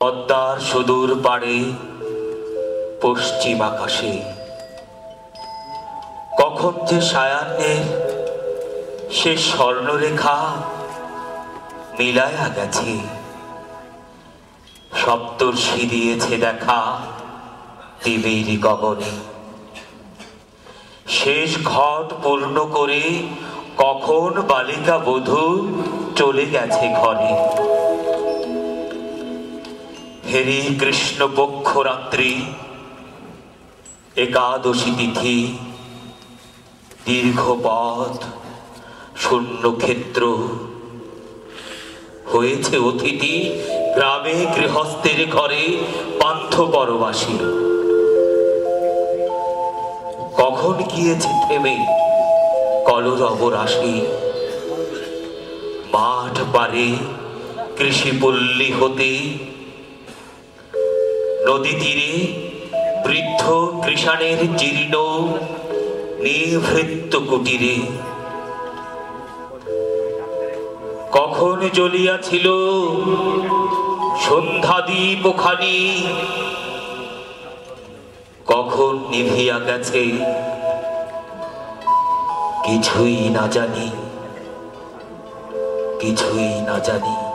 পদ্মার সুদূর পাড়ে পশ্চিম আকাশে কখন যে সায়াহ্নের সে স্বর্ণরেখা মিলায়া গেছে। সপ্তর্ষি দিয়েছে দেখা দেবীর গগনে। শেষ ঘট পূর্ণ করে কখন বালিকা বধূ চলে গেছে ঘরে। হেরি কৃষ্ণ পক্ষ রাত্রি একাদশী তিথি, দীর্ঘ পথ শূন্য ক্ষেত্র হয়েছে অতিথি। গ্রামে গৃহস্থের ঘরে পান্থ পরবাসী। কখন গিয়েছে থেমে কলরব রাশি। মাঠ পারে কৃষিপল্লী হতে নদী তীরে বৃদ্ধ কৃষাণের জীর্ণ নিভৃত্ত কুটিরে কখন জ্বলিয়াছিল সন্ধ্যাদীপ খানি, কখন নিভিয়া গেছে কিছুই না জানি, কিছুই না জানি।